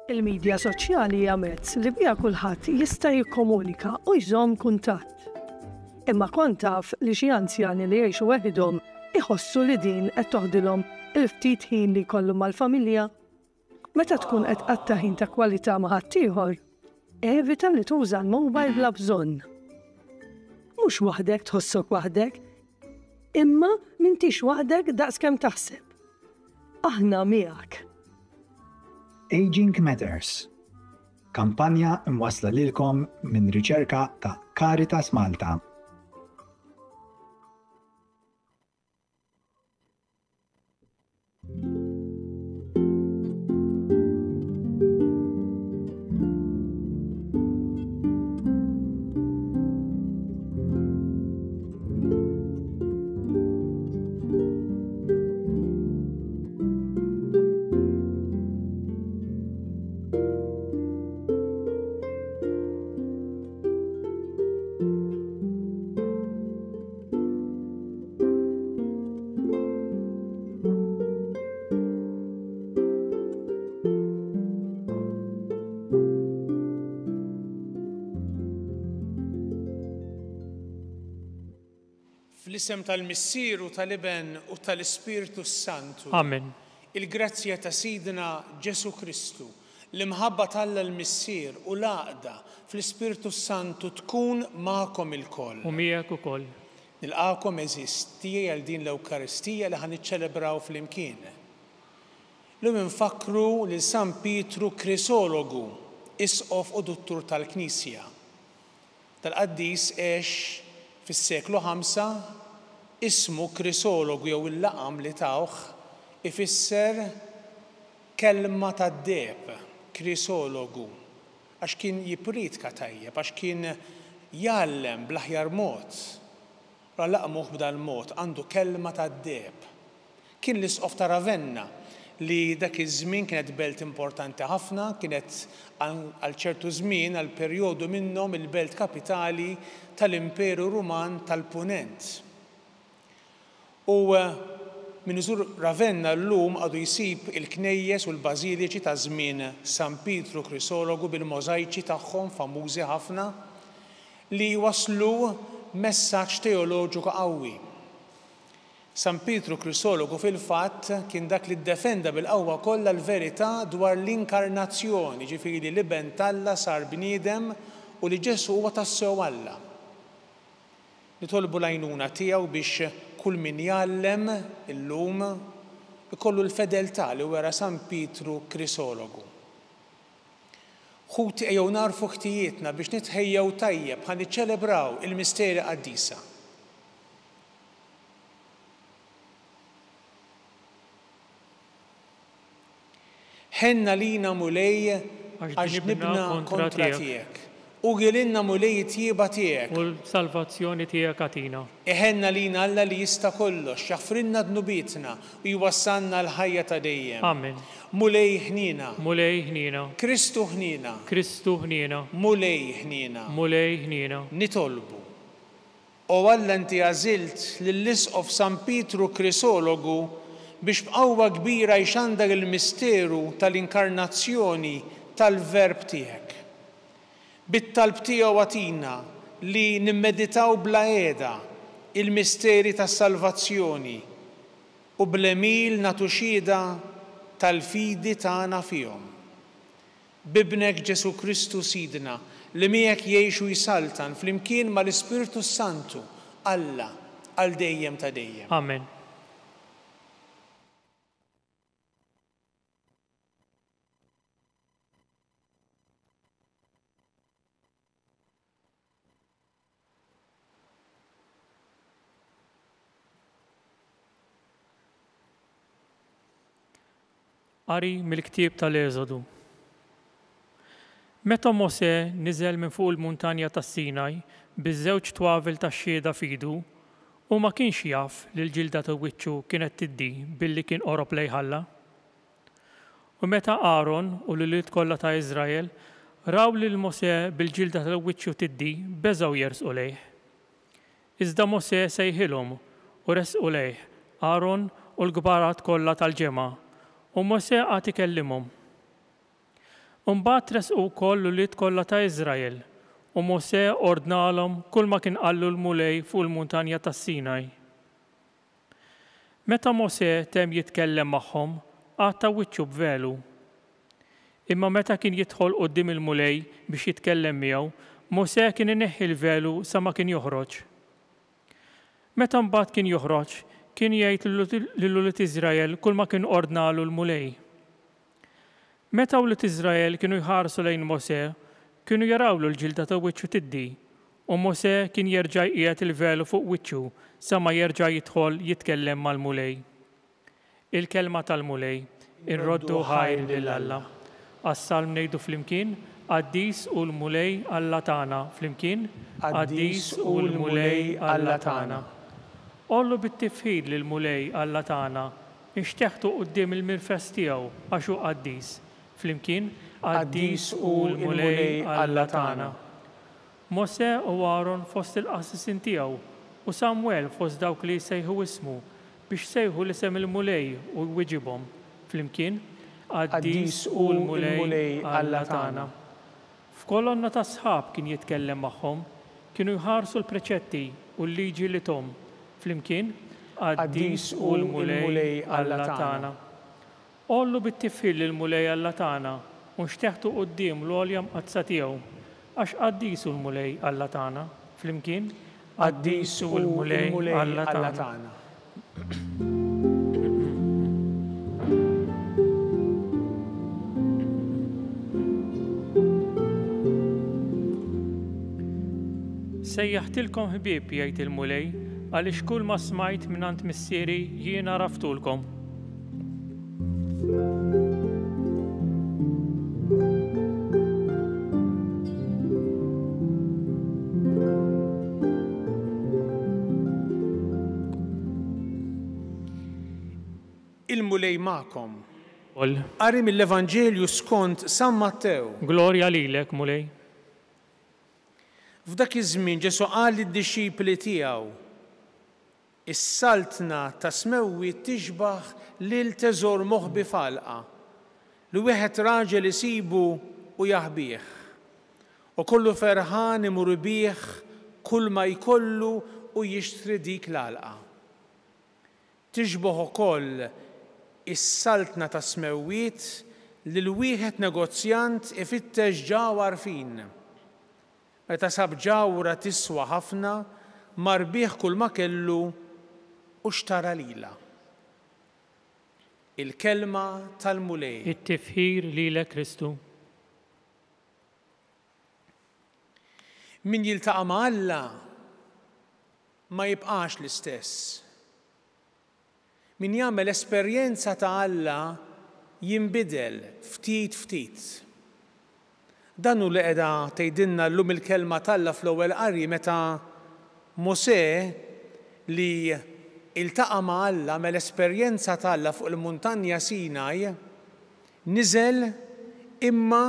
Il-medja soċjali hija mezz li biha kulħadd jista' jikkomunika u jżomm kuntatt. Imma kont taf li xi anzjani li jgħixu waħedhom iħossu li din qed toħdilhom il-ftit ħin li jkollhom mal-familja. Meta tkun qed qatta ħin ta' kwalità ma' ħaddieħor, evita li tuża l-mowbajl bla bżonn. Mhux waħdek tħossok waħdek, imma m'intix waħdek daqskemm taħseb. Aħna miegħek. Aging Matters. Kampanja imwassla lilkom minn riċerka ta' Caritas Malta. Fl-isem tal-Missier u tal-Iben u tal-Ispiritu Santu. Amen. Il-grazzja ta' Sidna Ġesu Kristu, l-imħabba tal-Missier u l-għaqda fl-Ispiritu Santu tkun magħkom il-koll. U miegħek ukoll. Nilqakom eżis tiegħi għal din l-Ewkaristija li ħaniċċelebraw flimkien. Llum infakru lil San Pietru Krisologu, isqof u duttur tal-Knisja. Tal-Qaddis għex fis-seklu 5 ismu Krisologu jew il-laqam li tawh ifisser kelma tad-deb, Krisologu, għax kien jipritka tajjeb, għax kien jgħallem bl-aħjar mod. Laqmuh b'dal mod għandu kelma tad-deb. Kien l-isqof ta' Ravenna li dak iż-żmien kienet belt importanti ħafna, kienet għal ċertu żmien għal perjodu minnhom il-belt kapitali tal-Imperu Ruman tal-Punent. U min iżur Ravenna llum għadu jsib il-knejjes u l-bażiliċi ta' żmien San Pietru Krisologu bil-możajċi tagħhom famużi ħafna li waslu messaġġ teoloġiku qawwi. San Pietru Krisologu fil-fatt kien dak li ddefenda bil-qawwa kollha l-verità dwar l-inkarnazzjoni, ġifieri li l-Iben t'Alla sar bniedem u li Ġesu huwa tassew Alla. Nitolbu l-għajnuna tiegħu biex kull min jgħallem illum ikollu l-fedeltà li wera San Pietru Krisologu. Ħuti ejjew narfu ħtijietna biex nitħejjew tajjeb ħan niċċelebraw il-misterja qaddisa. Ħenna lina mulej għax nibna kontra tiegħek. U għilinna mulej tjieba tiegħek. U l-salvazzjoni tiegħek għatina. Iħenna lina Alla li jista' kollox, jaffrinna dnubitna u jwassalna l-ħajja ta' dejjem. Amen. Mulej ħnina. Mulej ħnina. Kristu ħnina. Kristu ħnina. Mulej ħnina. Mulej ħnina. Nitolbu. U Alla inti għażilt lill-isqof San Pietru Krisologu biex b'qawwa kbira jxandar il-misteru tal-inkarnazzjoni tal-verb tiegħek. Bit-talb tiegħu għatina li nimmeditaw bla qiegħda il-misteri tas-salvazzjoni u bl-emil nagħtu xhieda tal-fidi tagħna fihom. Bibnek Ġesu Kristu Sidna li miegħek jgħixu jsaltan flimkien mal-Ispiritu Santu Alla għal dejjem ta' dejjem. Amen. Qari mill-ktieb tal-Eżodu. Meta Mosè niżel minn fuq il-muntanja tas-Sinaj biż-żewġ twavel tax-xhieda f'idu u ma kienx jaf li l-ġilda ta' wiċċu kienet tiddi billi kien qorob lejn Ħalla. U meta Aaron u l-ulied kollha ta' Iżrael raw lil Mosè bil-ġilda ta' wiċċu tiddi beżgħu jersqu lejh. Iżda Mosè sejħilhom u resqu lejh Aaron u l-kbarat kollha tal-ġemgħa u Mosè għad ikellimhom. Imbagħad tresqu wkoll l-ulied kollha ta' Iżrael u Mosè ordnalhom kull ma kien qallu l-mulej fuq il-muntanja tas-Sinaj. Meta Mosè temm jitkellem magħhom, għatta wiċċu b'velu. Imma meta kien jidħol quddiem il-mulej biex jitkellem miegħu, Mosè kien ineħħi l-velu sa ma kien joħroġ. Meta mbagħad kien joħroġ, kien jgħid lill-ulied Iżrael kull ma kien ordnalu l-mulej. Meta ulied Iżrael kienu jħarsu lejn Mosè, kienu jarawlu l-ġilda ta' wiċċu tiddi, u Mosè kien jerġa' jqiegħed il-velu fuq wiċċu sa ma jerġa' jidħol jitkellem mal-mulej. Il-kelma tal-mulej irroddu ħajr lil Alla. Għas-salm ngħidu flimkien, Qaddis u l-mulej Alla tagħna flimkien, Qaddis u l-mulej Alla tagħna. Ollu bit-tifħid lill-mulej Alla tagħna, ixteħtu quddiem il-mirfes tiegħu għax hu qaddis. Flimkien, Qaddis u l-mulej Alla tagħna. Mosè u Aaron fost il-qassisin tiegħu u Samwel fost dawk li jsejħu ismu biex sejħu l-isem il-mulej u jwiġibhom. Flimkien, Qaddis u l-mulej Alla tagħna. F'kolonna ta' sħab kien jitkellem magħhom, kienu jħarsu l-preċetti u l-liġi li tom. Flimkien, Qaddis u l-mulej Alla tagħna. Ollu bit-tifħil lill-mulej Alla tagħna u xteħtu quddiem l-għolja mqazza tiegħu għax Qaddis u l-mulej Alla tagħna. Flimkien, Qaddis u l-mulej Alla tagħna. Sejjaħtilkom ħbieb jgħid il-mulej għaliex kull ma smajt mingħand missieri jiena raftulkom. Il-mulej magħkom. Qari mill-Evanġelju skont San Mattew. Glorja lilek, mulej. F'dak iż-żmien Ġesu qal lid-dixxipli tiegħu: Is-saltna ta' smewwi tixbaħ lil teżor moħbi falqa li wieħed raġel isibu u jaħbih. U kollu ferħan imur bih kull ma jkollu u jixtri dik l-għalqa. Tixbaħ ukoll is-saltna ta' smewwiet lil wieħed negozjant ifittex ġawar fin. Meta sab ġawra tiswa ħafna, mar bih kull ma kellu u xtara lila. Il-kelma tal-mulej. It-tifħir lilek Kristu. Min jiltaqa' ma' Alla ma jibqax l-istess. Min jagħmel esperjenza ta' Alla jinbidel ftit ftit. Dan hu li qiegħda tgħidilna llum il-kelma tal-Alla fl-ewwel qari meta Mosè li iltaqa' ma' Alla mill-esperjenza tal-Alla fuq il-muntanja Sinaj niżel imma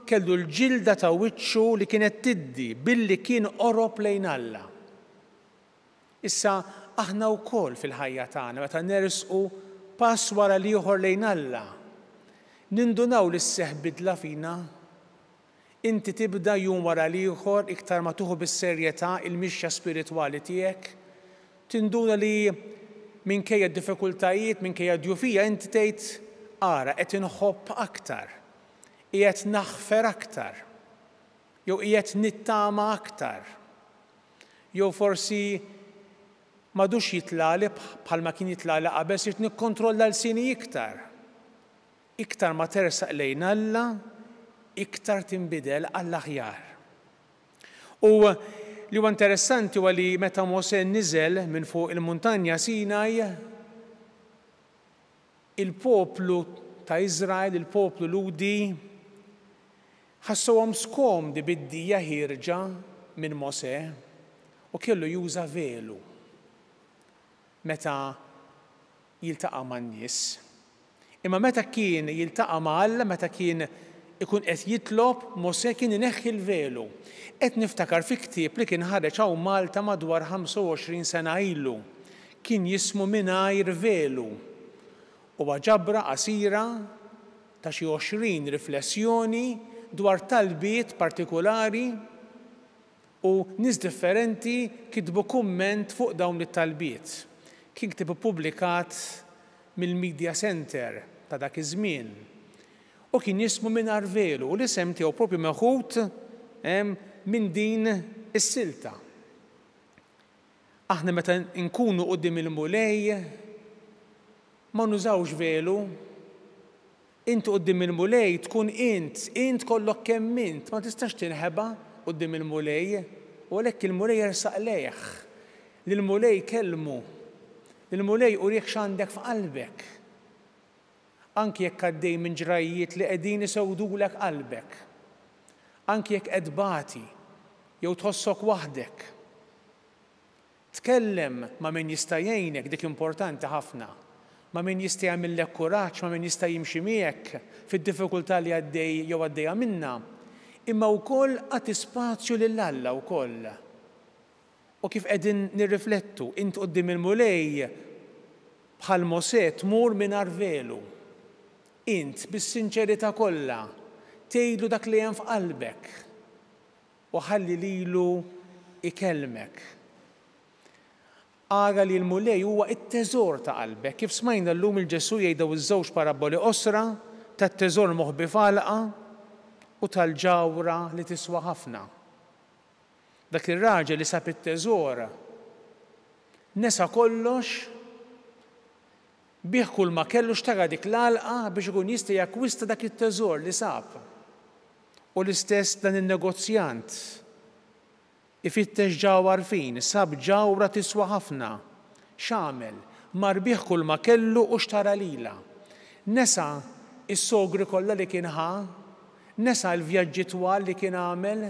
kellu l-ġilda ta' wiċċu li kienet tiddi billi kien qorob lejn Alla. Issa aħna wkoll fil-ħajja tagħna meta nersqu pass wara l-ieħor lejn Alla, nindunaw li s-seħħ bidla fina. Inti tibda jum wara l-ieħor iktar ma tuħu bis-serjetà il-mixja spiritwali tiegħek, tinduna li minkejja d-diffikultajiet, minkejja d-djufija, inti tgħid ara qed inħobb aktar, qiegħed naħfer aktar, jew qiegħed nittama aktar, jew forsi m'għadux jitlali bħalma kien jitlali qabel sirt nikkontrolla l-sini iktar. Iktar ma tersaq lejn Alla, iktar tinbidel għall-aħjar. U li huwa interessanti huwa li meta Mosè niżel minn fuq il-muntanja Sinaj, il-poplu ta' Iżrael, il-poplu ludi, ħassuhom skomdi bid-dija ħirġa minn Mosè u kellu juża velu meta jiltaqa' man-nies. Imma meta kien jiltaqa' ma' Alla, meta kien ikun qed jitlob, Mosè kien ineħħi l-velu. Qed niftakar fi ktieb li kien ħareġ hawn Malta madwar 25 sena ilu. Kien jismu Mingħajr velu. Huwa ġabra qasira ta' xi 20 riflessjoni dwar talbiet partikolari u nies differenti kitbu kumment fuq dawn it-talbiet. Kien ktieb ippubblikat mill-Media Center ta' dak iż-żmien. U kien jismu Mingħajr Velu u l-isem tiegħu proprju meħud minn din is-silta. Aħna meta nkunu quddiem il-mulej ma nużawx velu. Intu quddiem il-mulej tkun int kollok kemm int, ma tistax tinħeba quddiem il-mulej, u għalhekk il-mulej jersaq lejh. Lill-mulej kellmu. Lill-mulej urih x'għandek f'qalbek. Anki jekk għaddej minn ġrajiet li qegħdin isewdulek qalbek. Anki jekk qed bagħti jew tħossok waħdek. Tkellem ma' min jista' jgħinek, dik importanti ħafna. Ma' min jista' jagħmillek kuraġġ, ma' min jista' jimxi miegħek fid-diffikultà li għaddej jew għaddejja minnha. Imma wkoll għati spazju lill-Alla wkoll. U kif qegħdin nirriflettu, int quddiem il-mulej bħal Mosè tmur mingħajr velu. Int bis-sinċerità kollha tgħidlu dak li hemm f'qalbek u ħalli lilu ikellmek. Ara li l-mulej huwa t-teżor ta' qalbek. Kif smajna llum il-Ġesu jgħidew iż-żewġ paraboli qosra tat-teżor moħbi falqa u tal-ġawra li tiswa ħafna. Dak ir-raġel li sab it-teżor nesa kollox bih kull ma kellu xtara dik l-għalqa biex ikun jista' jakkwista dak it-teżor li sab. U l-istess dan in-negozjant ifittex ġawar fin, sab ġawra tiswa ħafna. X'għamel? Mar bih kull ma kellu u xtara lilha. Nesa is-sogri kollha li kien ħa, nesa l-vjaġġi twal li kien għamel,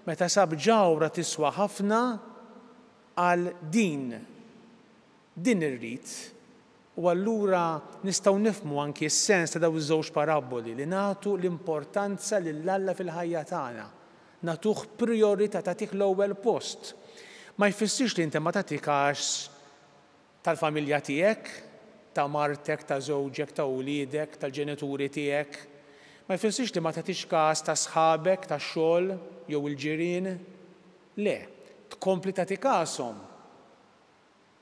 meta sab ġawra tiswa ħafna għal din irrid. U allura nistgħu nifhmu anki s-sens ta' dawn iż-żewġ paraboli li nagħtu l-importanza lill-Alla fil-ħajja tagħna. Nagħtuh priorità tagħtik l-ewwel post. Ma jfissirx li inti ma tagħtikax tal-familja tiegħek, ta' martek, ta' żewġek, ta' wliedek, tal-ġenituri tiegħek. Ma jfissirx li ma tagħtix każ ta' sħabek, tax-xogħol jew il-ġirien. Le, tkompli tagħti każhom.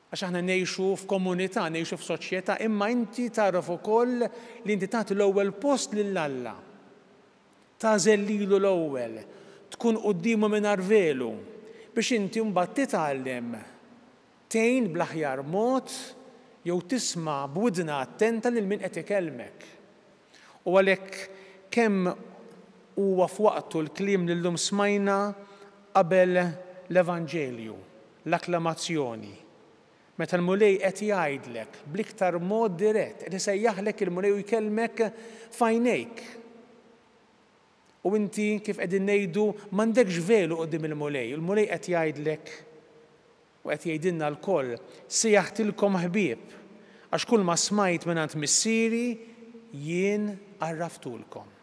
Għax aħna ngħixu f'komunità, ngħixu f'soċjetà, imma inti taraf ukoll li inti tagħti l-ewwel post lill-Alla. Tażel lilu l-ewwel, tkun qudiemu mingħajr velu biex inti mbagħad titgħallem tgħin bl-aħjar mod jew tisma' b'widna attenta lil min qed ikellmek. U għalhekk kemm huwa f'waqtu l-kliem li llum smajna qabel l-Evanġelju, l-akklamazzjoni. Meta l-mulej qed jgħidlek bl-iktar mod dirett, qed isejjaħlek il-mulej u jkellmek f'għajnejk. U inti kif qegħdin ngħidu m'għandekx velu quddiem il-mulej. Il-mulej qed jgħidlek u qed jgħidilna lkoll sejjaħtilkom ħbieb għax kull ma smajt mingħand missieri jien għarraftulkom.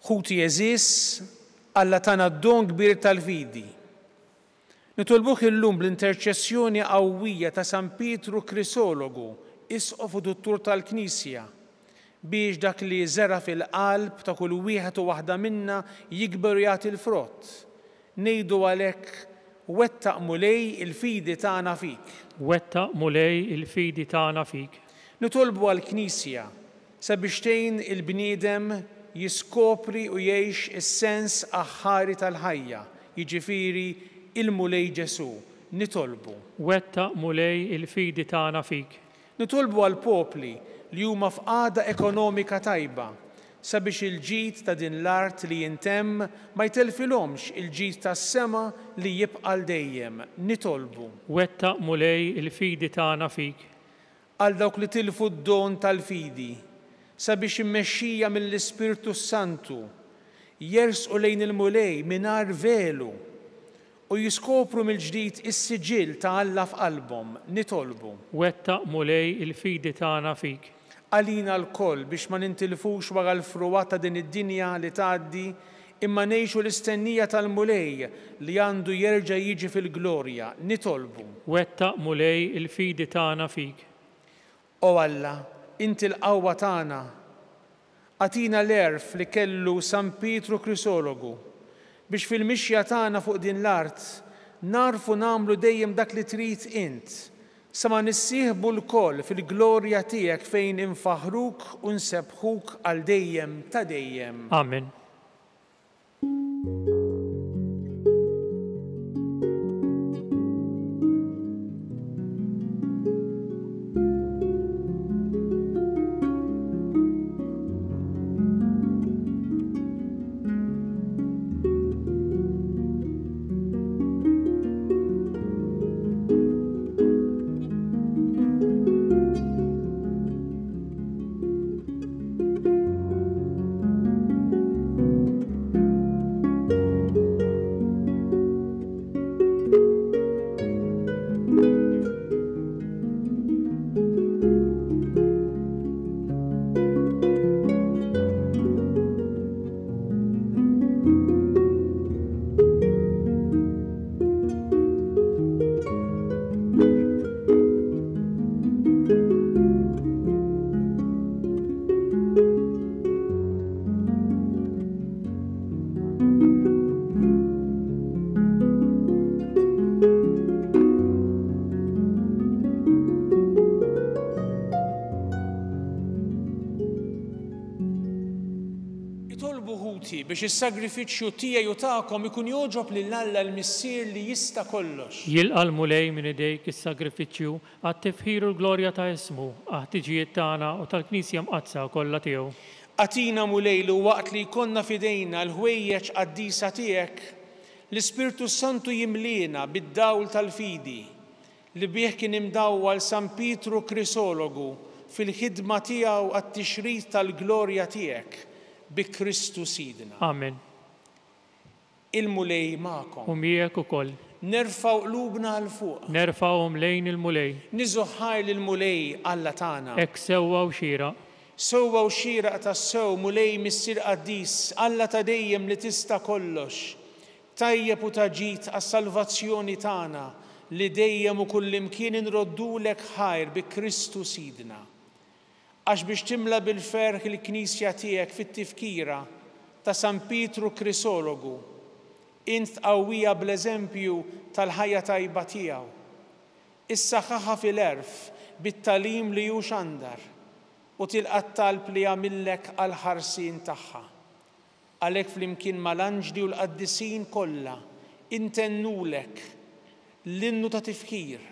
Ħuti eżis Alla tana d-don kbir tal-fidi. Nitolbuh illum bl-interċessjoni qawwija ta' San Pietru Krisologu, isqof u duttur tal-Knisja, biex dak li żera fil-qalb ta' kull wieħed u waħda minna jikber jagħti l-frott. Ngħidu għalhekk wettaq mulej il-fidi tagħna fik. Wettaq mulej il-fidi tagħna fik. Nitolbu għall-Knisja sabiex tgħin il-bniedem jiskopri u jgħix is-sens aħħari tal-ħajja, jiġifieri il-mulej Ġesu. Nitolbu. Wettaq mulej il-fidi tagħna fik. Nitolbu għal popli li huma f'qagħda ekonomika tajba sabiex il-ġid ta' din l-art li jintemm ma jtelfilhomx il-ġid tas-sema li jibqa' dejjem. Nitolbu. Wettaq mulej il-fidi tagħna fik. Għal dawk li tilfu d-don tal-fidi sabiex immexxija mill-Ispirtu Santu jersqu lejn il-mulej mingħajr velu u jiskopru mill-ġdid is-siġill ta' Alla f'qalbhom. Nitolbu. Wettaq mulej il-fidi tagħna fik. għalina l-koll biex ma nintilfux wara l-fruwat ta' din id-dinja li tgħaddi, imma ngħixu l-istennija tal-mulej li għandu jerġa' jiġi fil-glorja. Nitolbu. Wettaq mulej il-fidi tagħna fik. O Alla, inti l-qawwa tagħna, għatina l-erf li kellu San Pietru Krisologu biex fil-mixja tagħna fuq din l-art narfu nagħmlu dejjem dak li trid int, sa ma nissieħbu l-koll fil-glorja tiegħek fejn infaħruk u nsebħuk għal dejjem ta' dejjem. Amen. biex is-sagrifiċċju tiegħi u tagħkom ikun jogħġob lil Alla l-Missier li jista' kollox. Jilqa' l-mulej minn idejk is-sagrifiċċju għat-tifħir u l-glorja ta' ismu, għat-tiġijiet tagħna u tal-Knisja mqazza kollha tiegħu. Atina mulej li waqt li jkollna f'idejna l-ħwejjeġ qaddisa tiegħek, l-Ispirtu Santu jimliena bid-dawl tal-fidi li bih kien imdawwal San Pietru Krisologu fil-ħidma tiegħu għat-tixrid tal-glorja tiegħek bi Kristu Sidna. Amen. Il-mulej magħkom. U miegħek ukoll. Nerfgħu qlubna għal fuq. Nerfgħuhom lejn il-mulej. Niżuħħar lill-mulej Alla tagħna. Hekk sewwa u xieraq. Sewwa u xieraq tas-sew mulej missier qaddis, Alla ta' dejjem li tista' kollox. Tajjeb u taġid għas-salvazzjoni tagħna li dejjem u kullimkien inroddulek ħajr bi Kristu Sidna. Għax biex timla bil-ferħ il-Knisja tiegħek fit-tifkira ta' San Pietru Krisologu, int tqawwija bl-eżempju tal-ħajja tajba tiegħu. Issaħħaħa fil-erf bit-talim li hu xandar u tilqa' talb li jagħmillek għal ħarsien tagħha. Għalhekk flimkien mal-anġli u l-qaddisin kollha intennulek l-innu ta' tifkir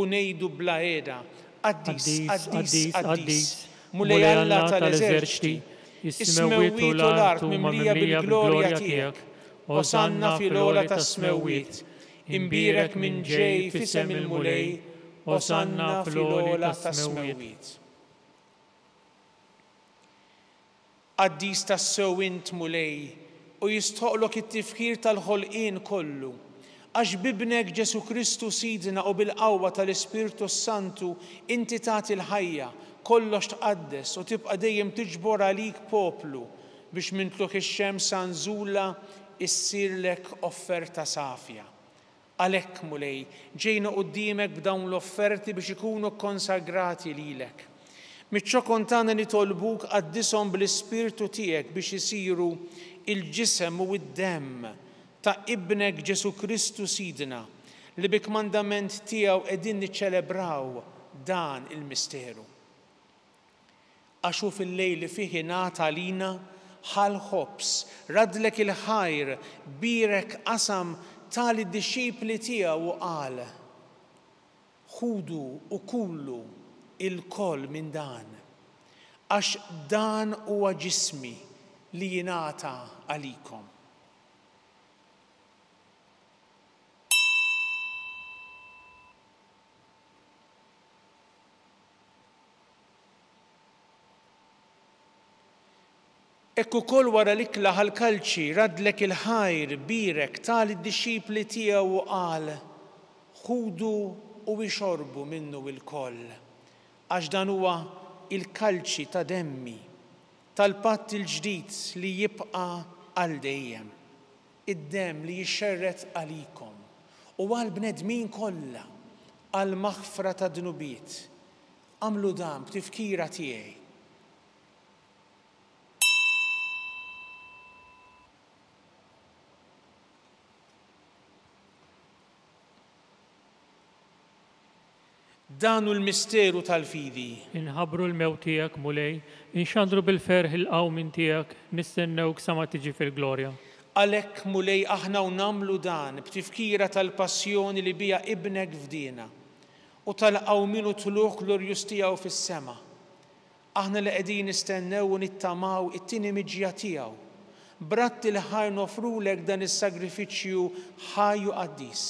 u ngħidu bla qiegħda Qaddis, mulej Alla tal-eżerċiti, is-smewwiet u l-art mimlija bil-glorja tiegħek, osanna fil-ola tas-smewwiet, imbierek minn ġej f'isem il-mulej, osanna fil-ola tas-smewwiet. Qaddis tas-sew int mulej u jistħoqlok it-tifkir tal-ħolqien kollu, għax bibnek Ġesu Kristu Sidna u bil-qawwa tal-Ispirtu Santu inti tagħti l-ħajja, kollox tqaddes u tibqa' dejjem tiġbor għalik poplu biex mintluk ix-xemsa sanżula issirlek offerta safja. Għalhekk mulej ġejna quddiemek b'dawn l-offerti biex ikunu konsagrati lilek. Miċ-ċokon tagħna nitolbuk qaddishom bl-Ispirtu tiegħek biex isiru il-ġisem u d-demm ta' ibnek Ġesu Kristu Sidna li bi kmandament tiegħu qegħdin niċċelebraw dan il-misteru. Għax hu fil-lejl li fih ingħata għalina ħal ħobs radlek il-ħajr birek qasam tal-disċipli tiegħu u qal: ħudu u kullu il-koll minn dan, għax dan huwa ġismi li jingħata għalikom. Ekku kol wara l-ikla ħal-kalċi radlek il-ħajr birek tal-disċipli tiegħu u qal: ħudu u ixorbu minnu il-koll, għax dan huwa il-kalċi ta' demmi tal-patt il-ġdid li jibqa' għal dejjem. Id-demm li jixxerret għalikom u għal-bnedmin kollha għal maħfra ta' dnubiet. Għamlu dan b'tifkira tiegħi. Dan hu l-misteru tal-fidi. Inħabru l-mewt tiegħek mulej, inxandru bil-ferħ il-qawmin tiegħek, nistennewk sa ma tiġi fil-glorja. Għalhekk mulej aħna u nagħmlu dan b'tifkira tal-passjoni li bija ibnek fdina u tal-qawmin u tluq glorjus tiegħu fis-sema. Aħna li qegħdin nistennew u nittamaw it-tieni miġja tiegħu. Bratti li ħaj nofrulek dan is-sagrifiċċju ħajju qaddis.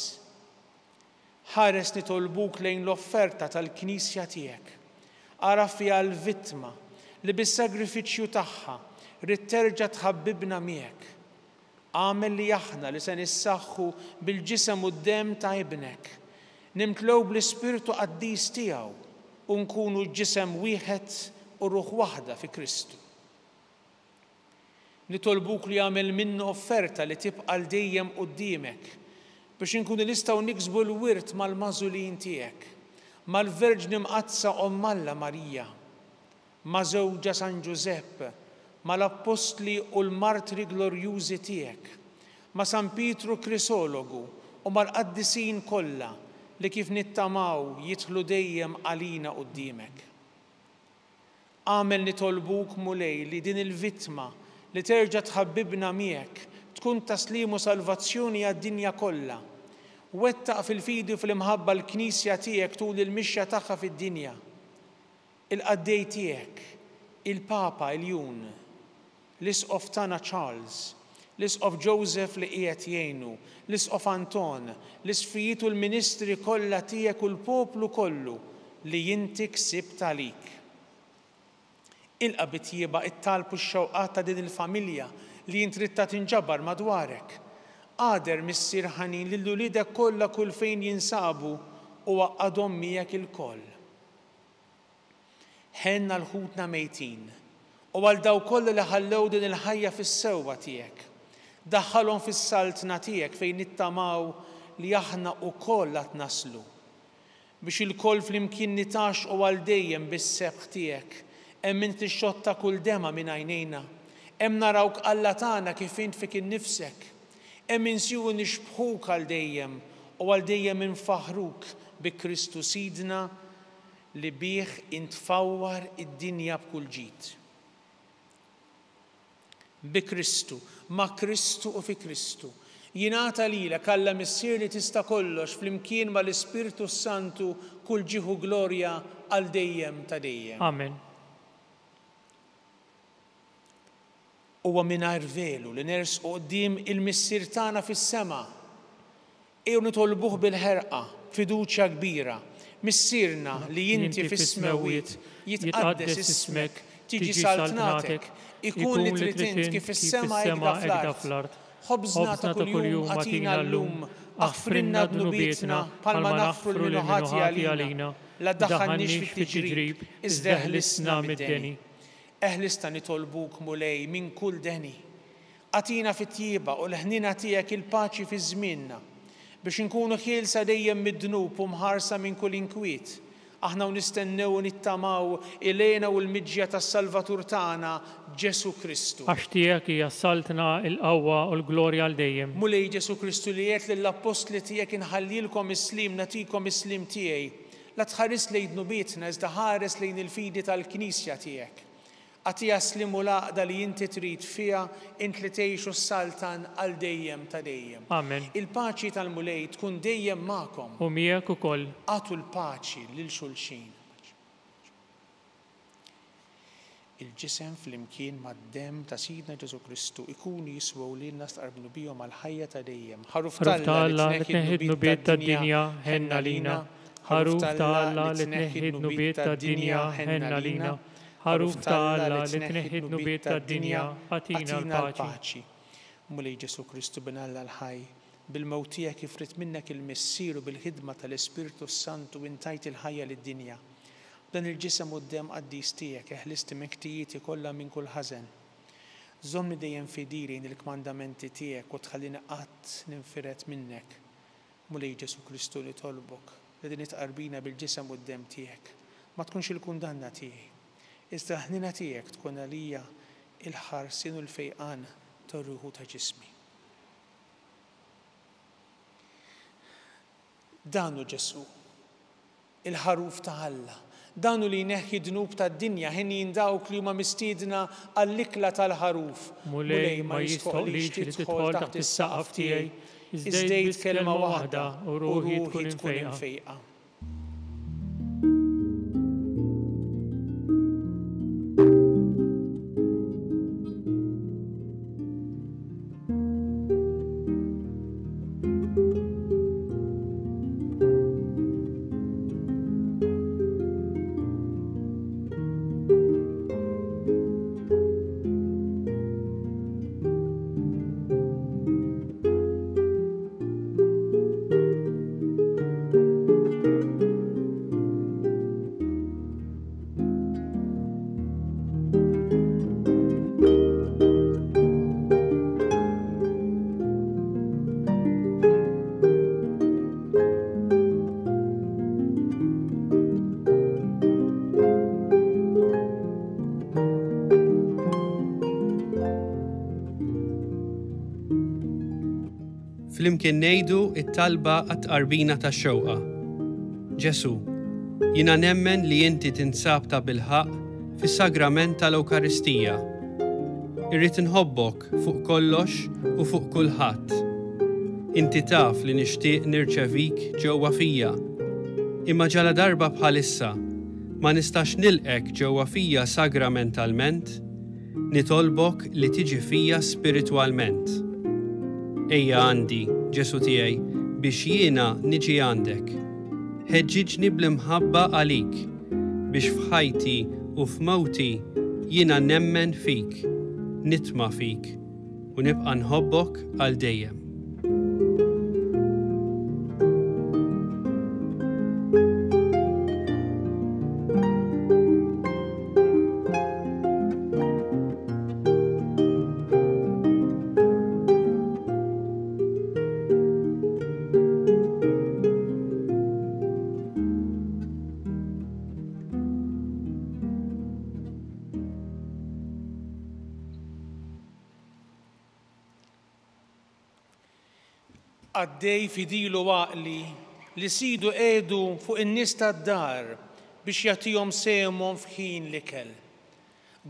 Ħares nitolbuk lejn l-offerta tal-Knisja tiegħek. Ara fiha l-vittma li bis-sagrifiċċju tagħha rid terġa' tħabbibna miegħek. Għamel li aħna li se nissaħħu bil-ġisem u d-demm ta' ibnek. Nimtlew bl-Ispirtu Qaddis tiegħu u nkunu ġisem wieħed u ruħ waħda fi Kristu. Nitolbuk li għamel minnu offerta li tibqa' l dejjem quddiemek biex inkunu nistgħu niksbu l-wirt mal-mażulin tiegħek, mal-Verġni Mqazza Omm Alla Marija, ma' żewġa San Giuseppe, mal-Apostli u l-Martri glorjużi tiegħek, ma' San Pietru Krisologu u mal-qaddisin kollha li kif nittamaw jidħlu dejjem għalina quddiemek. Għamel nitolbuk mulej li din il-vittma li terġa' tħabbibna miegħek tkun taslim u salvazzjoni għad-dinja kollha. Wettaq fil-fidi u fil-imħabba l-Knisja tiegħek tul il-mixja tagħha fid-dinja. Il-qaddej tiegħek, il-Papa il-Jun, l-Isqof tagħna Charles, l-Isqof Joseph li qiegħed jgħinu, l-Isqof Anton, l-isfijiet u l-ministri kollha tiegħek u l-poplu kollu li inti ksibt għalik. Ilqa' bitjieba it-talb u x-xewqat ta' din il-familja li jint trid tinġabar madwarek. Qader missier ħanin lil uliedek kollha kull fejn jinsabu u għaqadhom miegħek il-koll. Ħenna l-ħutna mejtin u għal daw kollha li ħallew din il-ħajja fis-sewwa tiegħek. Daħħalhom fis-saltna tiegħek fejn nittamaw li aħna wkoll qed naslu. Biex il-koll flimkien nitaxqu għal dejjem bis-sebħ tiegħek, hemm inti xotta kull dema minn għajnejna. Hemm narawk Alla tagħna kif int fik innifsek. Hemm insiju nixbħuk għal dejjem u għal dejjem infaħruk bi Kristu Sidna li bih intfawwar id-dinja b'kull ġid. Bi Kristu, ma' Kristu u fi Kristu. Jingħata lilek Alla missier li tista' kollox flimkien mal-Ispirtu Santu kull ġieħu glorja għal dejjem ta' dejjem. Amen. Huwa mingħajr velu li nersqu quddiem il-missier tagħna fis-sema. Ejjew nitolbuh bil-ħerqa, fiduċja kbira. Missierna li inti fis-smawiet jitqaddes ismek, tiġi saltnatek, ikun li trid int kif is-sema hekk fl-ard. Ħobżna ta' kuljum għatina llum, aħfrinna dnubietna bħalma naħfru l-minuħati għalina, la ddaħħalniex fit-tiġrib, iżda eħlisna mid-deni. Eħlista nitolbuk mulej minn kull deni. Għatina fit-tjieba u l-ħnina tiegħek il-paċi fi żmienna biex inkunu ħielsa dejjem mid-dnub u mħarsa minn kull inkwiet. Aħna nistennew u nittamaw ilejna u l-miġja tas-Salvatur tagħna Ġesu Kristu. Għax tiegħek hija saltna l-qawwa u l-glorja għal dejjem. Mulej Ġesu Kristu li jgħid lill-Apostli tiegħek inħallilkom islim nagħtikom islim tiegħi. La tħares lejn dnubietna iżda ħares lejn il-fidi tal-Knisja tiegħek. Għatija slimu laqda li jinti trid fija int li tgħixu s-saltan għal dejjem ta' dejjem. Amen. Il-paċi tal-mulej tkun dejjem magħkom. U miegħek ukoll. Għatu l-paċi lil xulxin. Il-ġisem flimkien mad-demm ta' Sidna Ġesu Kristu ikunu jiswew lilna stqarbnu bihom għall-ħajja ta' dejjem. Ħaruf Alla li tneħħi d-nubiet tad-dinja ħenna lina. Ħaruf Alla li tneħħi d-nubiet tad-dinja ħenna lina. Ħaruf Alla li tneħħi d-nubiet tad-dinja għatina l-paċi. Mulej Ġesu Kristu bin Alla l-ħaj, bil-mewt tiegħek kif rid minnek il-missier u bil-ħidma tal-Ispirtu Santu intajt il-ħajja lid-dinja. dan il-ġisem quddiem qaddis tiegħek eħlisti mektijieti kollha minn kull ħażen. Żommni dejjem fidili il-kmandamenti tiegħek u tħallini qatt ninfiret minnek. Mulej Ġesu Kristu li tolbok li din itqarbina bil-ġisem quddiem tiegħek. Ma tkunx il-kundanna tiegħi. Iżda ħnina tiegħek tkun għalija il-ħarsin u l-fejqan tar-ruħu ta' ġismi. Danu Ġesu, il-ħaruf ta' Alla, danu li jneħħi dnub tad-dinja ħin dawk li huma mistiedna għall-ikla tal-ħaruf. Mulej ma jistħoqlix li tidħol taħt is-saqaf tiegħi, iżdejt kelma waħda u ruħi tkun infejqa. Flimkien ngħidu t-talba għat-tqarbina tax-xewqa. Ġesu, jiena nemmen li inti tinsab ta' bilħaq fis-sagrament tal-Ewkaristija. Irrid inħobbok fuq kollox u fuq kulħadd. Inti taf li nixtieq nirċevik ġewwa fija. Imma ġala darba bħalissa ma nistax nilqek ġewwa fija sagramentalment, nitolbok li tiġi fija spiritwalment. Ejja għandi, Ġesu tiegħi, biex jiena niġi għandek. Ħeġġiġni bl-imħabba għalik, biex f'ħajti u f'mawti jiena nemmen fik, nitma' fik u nibqa' nħobbok għal dejjem. Għaddej fidilu għaqli li sidu qiegħdu fuq in-nies tad-dar biex jagħtihom sehmhom f'ħin l-ikel.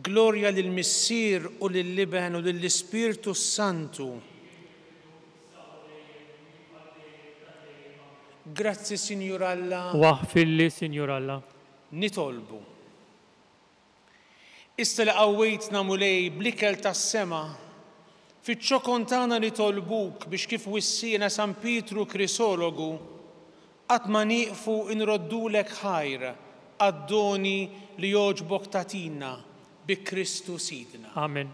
Glorja lill-Missier u lill-Liben u lill-Ispirtu Santu. Grazzi Sinjur Alla. Waħfilli Sinjur Alla. Nitolbu. Issa li qawwejtna mulej bl-ikel tas-sema, fiċ-ċokon tagħna nitolbuk biex kif wissiena San Pietru Krisologu qatt ma nieqfu nroddulek ħajr għad-doni li jogħġbok tagħtina bi Kristu Sidna. Amen.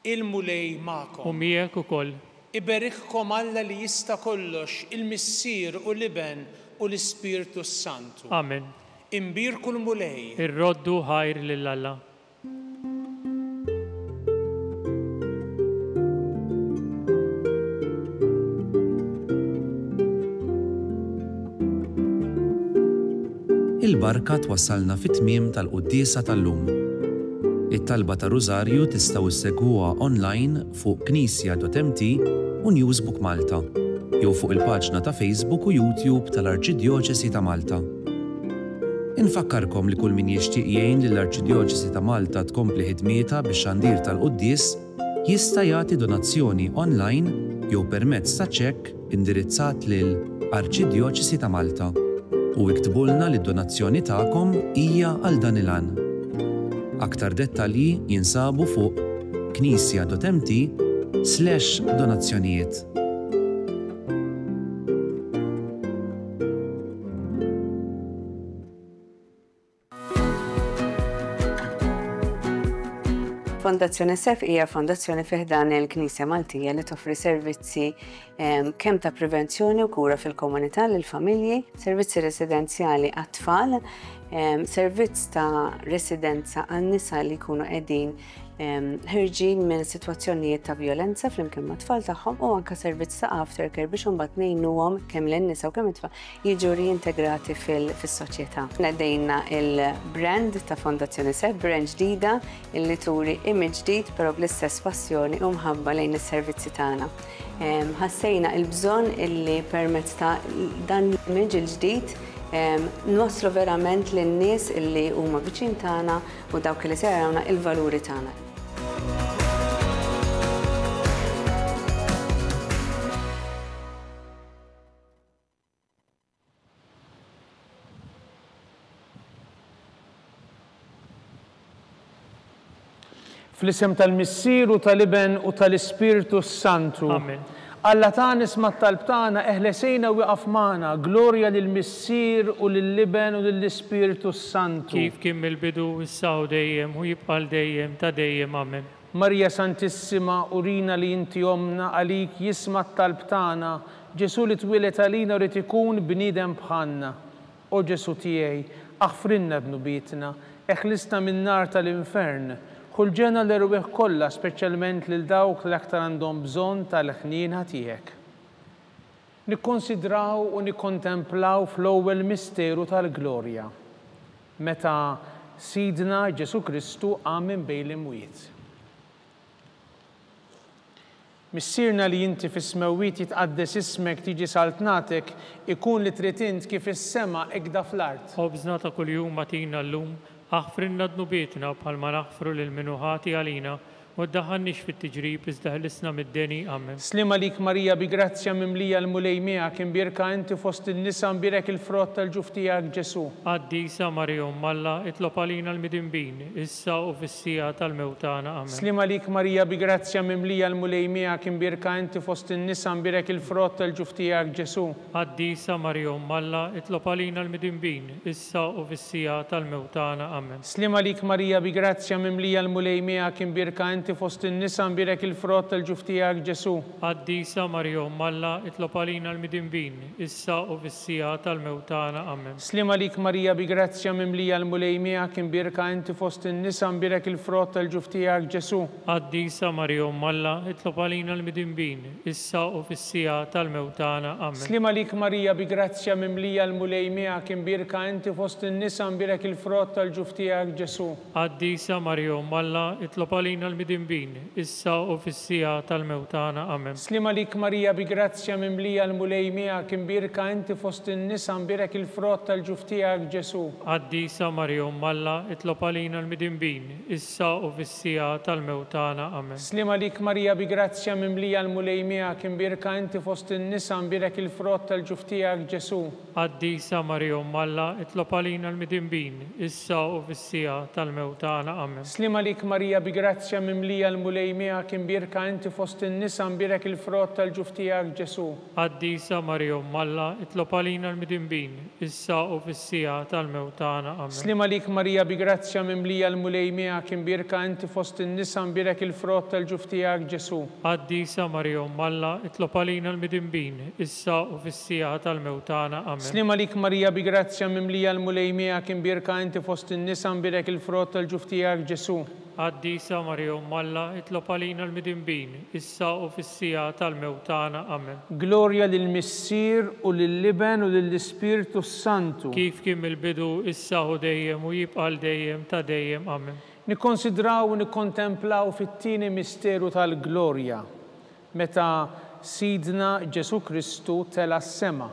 Il-mulej magħkom. U miegħek ukoll. Iberikkom Alla li jista' kollox, il-Missier u l-Iben u l-Ispirtu Santu. Amen. Imbirku l-mulej. Irroddu ħajr lil Alla. Il-barka twassalna fit-tmiem tal-quddiesa tal-lum. It-talba ta' Rużarju tistgħu issegwuha online fuq knisja.mt u Newsbook Malta, jew fuq il-paġna ta' Facebook u YouTube tal-Arċidjoċesi ta' Malta. Infakkarkom li kull min jixtieq jgħin lill-Arċidjoċesi ta' Malta tkompli ħidmietha bix-xandir tal-quddies jista' jagħti donazzjoni online jew permezz ta' ċekk indirizzat lil Arċidjoċesi ta' Malta. U iktbulna li d-donazzjoni tagħkom hija għal dan il-għan. Aktar dettalji jinsabu fuq knisja.mt/donazzjonijiet. Fondazzjoni SEF hija fondazzjoni fih dan il-Knisja Maltija li toffri servizzi kemm ta' prevenzjoni u kura fil-komunità lill familji, servizzi residenzjali għat-tfal, servizz ta' residenza għan-nisa li jkunu qegħdin ħirġin minn sitwazzjonijiet ta' violenza flimkien ma' tfal tagħhom u anke servizz ta' aftercare biex imbagħad ngħinuhom kemm lin-nisa u kemm it-tfal jiġu reintegrati fis-soċjetà. Nedejna il-brand ta' Fondazzjoni SEF, brand ġdida illi turi image ġdid però bl-istess passjoni u mħabba lejn is-servizzi tagħna. Ħassejna l-bżonn illi permezz ta' dan l-image il-ġdid nwaslu verament lin-nies illi huma viċin tagħna u dawk li se jarawna il-valuri tagħna. Fl-isem tal-Missier u tal-Iben u tal-Ispiritu Santu. Amen. Alla ta' nisma' talb tagħna eħlesejna wieqaf magħna, glorja lill-Missier u lill-Iben u lill-Ispiritu Santu. Kif kien mill-bidu issa u dejjem u jibqa' dejjem ta' dejjem. Amen. Marja Santissima, urina li inti omna għalik jisma' talb tagħna, Ġesu li twilet għalina u rid ikun bniedem bħalna. O Ġesu tiegħi, aħfrinna b'nubietna, eħlisna min-nar tal-infern. Ħulġena l-erwieħ kollha, speċjalment lil dawk li aktar għandhom bżonn tal-ħnienha tiegħek. Nikkonsidraw u nikkontemplaw fl-ewwel misteru tal-glorja, meta Sidna Ġesu Kristu qam minn bejn l-imwiet. Missierna li inti fis-smewwiet jitqaddes ismek tiġi saltnatek, ikun li trid int kif is-sema ekda fl-art. Ħobżna ta' kuljum matina llum, aħfrinna d-nubietna bħalma naħfru lil-minuħati għalina u ddaħħalniex fit-tiġrib iżda ħlisna mid-deni. Amen. Slima lik Marija bi grazzja mimlija l-mulej miegħek imbierka inti fost in-nisa mbierek il-frott tal-ġuf tiegħek Ġesu. Qaddisa Marja Umm Alla, itlob għalina l-midinbin, issa u fis-sija tal-mewt tagħna. Amen. Slima lik Marija bi grazzja mimlija l-mulej miegħek imbierka inti fost in-nisa mbierek il-frott tal-ġuf tiegħek Ġesu. Qaddisa Marja Umm Alla, itlob għalina l-midinbin, issa u fis-sija tal-mewt tagħna. Amen. Slima lik Marija bi grazzja mimlija l-mulej miegħek imbierka inti fost in-nisa mbierek il-frott tal-ġuf tiegħek Ġesu. Qaddisa Marja Umm Alla, itlob għalina l-midinbin, issa u fis-sija tal-mewt tagħna. Amen. Slima lik Marija bi grazzja mimlija l-mulej miegħek imbierka inti fost in-nisa mbierek il-frott tal-ġuf tiegħek Ġesu. Qaddisa Marja Umm Alla, itlob għalina l-midinbin, issa u fis-sija tal-mewt tagħna. Amen. Slima lik Marija bi grazzja mimlija l-mulej miegħek imbierka inti fost in-nisa mbierek il-frott tal-ġuf tiegħek Ġesu. Qaddisa Marja Umm Alla, itlob għalina l-midinbin, issa u fis-sija tal-mewt tagħna. Amen. Slima lik Marija bi grazzja mimlija l-mulej miegħek imbierka inti fost in-nisa mbierek il-frott tal-ġuf tiegħek Ġesu. Qaddisa Marja Umm Alla, itlob għalina l-midinbin, issa u fis-sija tal-mewt tagħna. Amen. Slima lik Marija bi grazzja mimlija l-mulej miegħek imbierka inti fost in-nisa mbierek il-frott tal-ġuf tiegħek Ġesu. Qaddisa Marja Umm Alla, itlob għalina l-midinbin, issa u fis-sija tal-mewt tagħna. Amen. Slima lik Marija bi grazzja mimlija l-mulej miegħek imbierka inti fost in-nisa mbierek il-frott tal-ġuf tiegħek Ġesu. Qaddisa Marja Umm Alla, itlob għalina l-midinbin, issa u fis-sija tal-mewt tagħna. Amen. Slima lik Marija bi grazzja mimlija l-mulej miegħek imbierka inti fost in-nisa mbierek il-frott tal-ġuf tiegħek Ġesu. Qaddisa Marja Umm Alla, itlob għalina l-midinbin, issa u fis-sija tal-mewt tagħna. Amen. Slima lik Marija bi grazzja mimlija l-mulej miegħek imbierka inti fost in-nisa mbierek il-frott tal-ġuf tiegħek Ġesu. Qaddisa Marja Umm Alla, itlob għalina l-midinbin, issa u fis-sija tal-mewt tagħna. Amen. Glorja lill-Missier u lill-Iben u lill-Ispiritu Santu. Kif kien mill-bidu issa u dejjem u jibqa' dejjem ta' dejjem. Amen. Nikkonsidraw u nikkontemplaw fit-tieni misteru tal-glorja, meta Sidna Ġesu Kristu tela s-sema.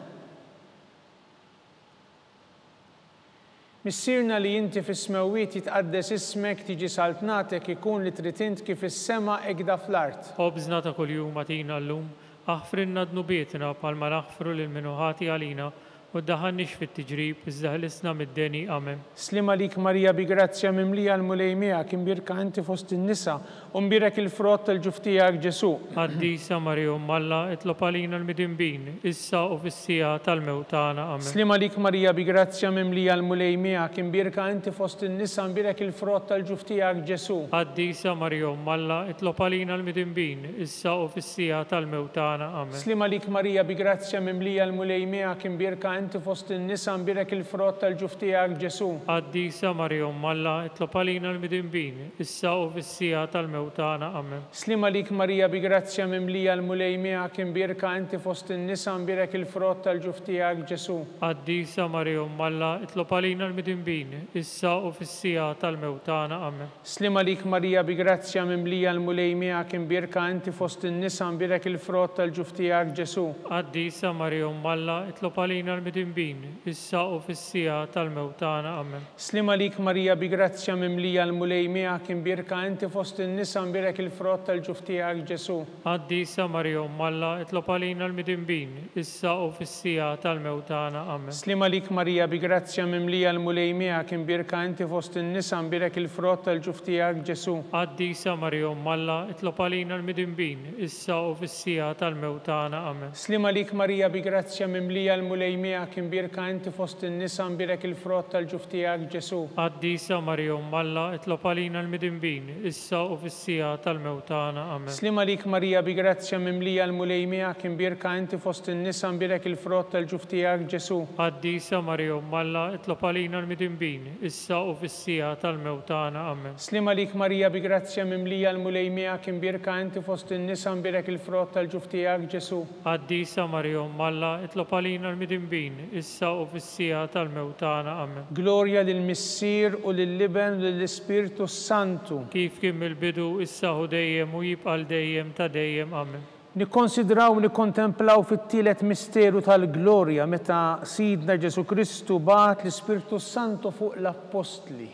Missierna li inti fis-smewwiet jitqaddes ismek tiġi saltnatek ikun li trid int kif is-sema ekda fl-art. Ħobżna ta' kuljum matina llum, aħfrinna d-nubietna bħalma naħfru lil-minuħati għalina u ddaħħalniex fit-tiġrib iżda ħlisna mid-deni. Amen. Slima lik Marija bi grazzja mimlija l-mulej miegħek imbierka inti fost in-nisa u mbierek il-frott tal-ġuf tiegħek Ġesu. Qaddisa Marja Umm Alla, itlob għalina l-midinbin, issa u fis-sija tal-mewt tagħna. Amen. Slima lik Marija bi grazzja mimlija l-mulej miegħek imbierka inti fost in-nisa mbierek il-frott tal-ġuf tiegħek Ġesu. Qaddisa Marja Umm Alla, itlob għalina l-midinbin, issa u fis-sija tal-mewt tagħna. Amen. Slima lik Marija bi grazzja mimlija l-mulej miegħek imbierka inti fost in-nisa nbirek il-frott tal-ġuf tiegħek Ġesu. Qaddisa Marja Umm Alla, itlob għalina l-midinbin, issa u fis-sija tal-mewt tagħna. Amen. Slima lik Marija bi grazzja mimlija l-mulej miegħek imbirka inti fost in-nisa nbirek il-frott tal-ġuf tiegħek Ġesu. Qaddisa Marja Umm Alla, itlob għalina l-midinbin, issa u fis-sija tal-mewt tagħna. Amen. Slima lik Marija bi grazzja mimlija l-mulej miegħek imbirka inti fost in-nisa nbirek il-frott tal-ġuf tiegħek Ġesu. Qaddisa Marja Umm Alla, itlob għalina l-midinbin, issa u fis-sija tal-mewt tagħna. Amen. Slima lik Marija bi grazzja mimlija l-mulej miegħek imbirka inti fost in-nisa nbirek il-frott tal-ġuf tiegħek Ġesu. Qaddisa Marja Umm Alla, itlob għalina l-midinbin, issa u fis-sija tal-mewt tagħna. Amen. Slima lik Marija bi grazzja mimlija l-mulej miegħek imbirka inti fost in-nisa nbirek il-frott tal-ġuf tiegħek Ġesu. Qaddisa Marja Umm Alla, itlob għalina l-midinbin, issa u fis-sija tal-mewt tagħna. Amen. Slima lik Marija bi grazzja mimlija l-mulej miegħek imbirka inti fost in-nisa nbirek il-frott tal-ġuf tiegħek Ġesu. Qaddisa Marja Umm Alla, itlob għalina l-midinbin, issa u fis-sija tal-mewt tagħna. Amen. Slima lik Marija bi grazzja mimlija l-mulej miegħek imbirka inti fost in-nisa nbirek il-frott tal-ġuf tiegħek Ġesu. Qaddisa Marja Umm Alla, itlob għalina l-midinbin, issa u fis-sija tal-mewt tagħna. Amen. Slima lik Marija bi grazzja mimlija l-mulej miegħek imbirka inti fost in-nisa nbirek il-frott tal-ġuf tiegħek Ġesu. Qaddisa Marja Umm Alla, itlob għalina l-midinbin, issa u fis-sija tal-mewt tagħna. Amen. Glorja lill-Missier u lill-Liben u lill-Ispirtu Santu. Kif kien mill-bidu, issa u dejjem u jibqa' dejjem ta' dejjem. Amen. Nikkonsidraw u nikkontemplaw fit-tielet misteru tal-glorja meta Sidna Ġesu Kristu bagħat l-Ispirtu Santu fuq l-Apostli.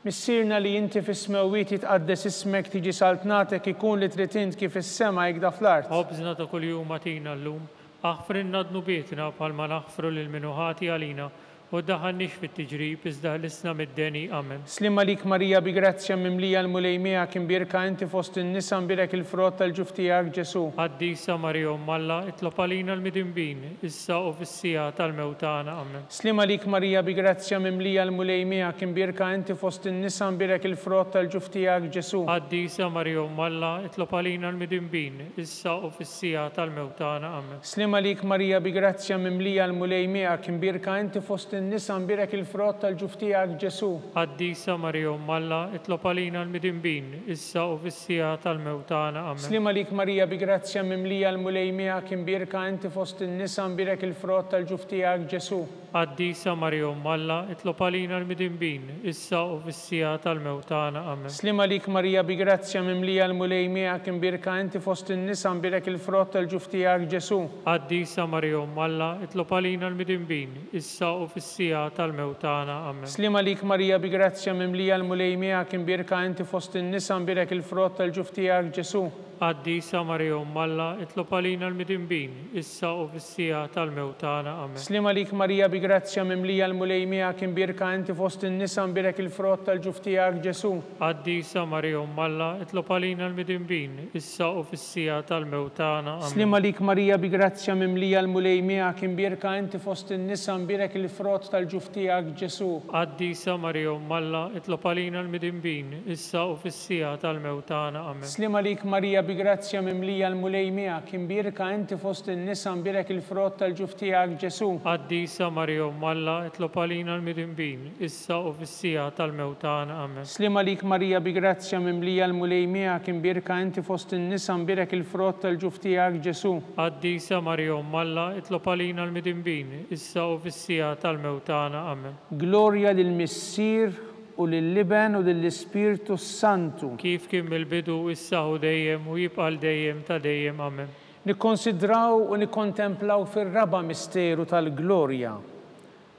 Missierna li inti fis-smewwiet jitqaddes ismek tiġi saltnatek ikun li trid int kif is-sema jgħidha fl-art. Ħobżna ta' kuljum agħtina llum, aħfrinna dnubietna bħalma naħfru lil min hu ħati għalina u ddaħħalniex fit-tiġrib iżda ħlisna mid-deni. Amen. Slima lik Marija bi grazzja mimlija l-mulej miegħek imbirka inti fost in-nisa nbirek il-frott tal-ġuf tiegħek Ġesu. Qaddisa Marja Umm Alla, itlob għalina l-midinbin, issa u fis-sija tal-mewt tagħna. Amen. Slima lik Marija bi grazzja mimlija l-mulej miegħek imbirka inti fost in-nisa nbirek il-frott tal-ġuf tiegħek Ġesu. Qaddisa Marja Umm Alla, itlob għalina l-midinbin, issa u fis-sija tal-mewt tagħna. Amen. Slima lik Marija bi grazzja mimlija l-mulej miegħek imbirka inti fost in-nisa nbirek il-frott tal-ġuf tiegħek Ġesu. Qaddisa Marja Umm Alla, itlob għalina l-midinbin, issa u fis-sija tal-mewt tagħna. Amen. Slima lik Marija bi grazzja mimlija l-mulej miegħek imbirka inti fost in-nisa nbirek il-frott tal-ġuf tiegħek Ġesu. Qaddisa Marja Umm Alla, itlob għalina l-midinbin, issa u fis-sija tal-mewt tagħna. Amen. Slima lik Marija bi grazzja mimlija l-mulej miegħek imbirka inti fost in-nisa nbirek il-frott tal-ġuf tiegħek Ġesu. Qaddisa Marja Umm Alla, itlob għalina l-midinbin, issa u fis-sija tal-mewt tagħna. Amen. Slima lik Marija bi grazzja mimlija l-mulej miegħek imbirka inti fost in-nisa nbirek il-frott tal-ġuf tiegħek Ġesu. Qaddisa Marja Umm Alla, itlob għalina l-midinbin, issa u fis-sija tal-mewt tagħna. Amen. Slima lik Marija bi grazzja mimlija l-mulej miegħek imbirka inti fost in-nisa nbirek il-frott tal-ġuf tiegħek Ġesu. Qaddisa Marja Umm Alla, itlob għalina l-midinbin, issa u fis-sija tal-mewt tagħna. Amen. Slima lik Marija bi grazzja mimlija l-mulej miegħek imbirka inti fost in-nisa nbirek il-frott tal-ġuf tiegħek Ġesu. Qaddisa Marja Umm Alla, itlob għalina l-midinbin, issa u fis-sija tal-mewt tagħna. Amen. Slima lik Marija bi grazzja mimlija l-mulej miegħek imbirka inti fost in-nisa nbirek il-frott tal-ġuf tiegħek Ġesu. Qaddisa Marja Umm Alla, itlob għalina l-midinbin, issa u fis-sija tal-mewt tagħna. Amen. Slima lik Marija bi grazzja mimlija l-mulej miegħek imbirka inti fost in-nisa nbirek il-frott tal-ġuf tiegħek Ġesu. Qaddisa Marja Umm Alla, itlob għalina l-midinbin, issa u fis-sija tal-mewt tagħna. Amen. Glorja lill-Missier u lill-Liben u lill-Ispirtu Santu. Kif kien mill-bidu, issa u dejjem u jibqa' dejjem ta' dejjem. Amen. Nikkonsidraw u nikkontemplaw fir-raba' misteru tal-glorja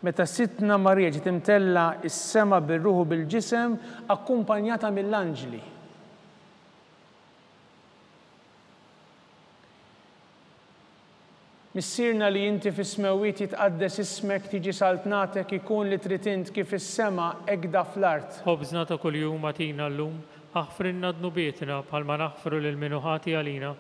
meta Sitna Marija ġiet imtella s-sema bir-ruħ u bil-ġisem akkumpanjata mill-anġli. Missierna li inti fis-smewwiet jitqaddes ismek tiġi saltnatek ikun li trid int kif is-sema hekk fl-art. Ħobżna ta' kuljum agħtina llum, aħfrinna dnubietna bħalma naħfru lil min hu ħati għalina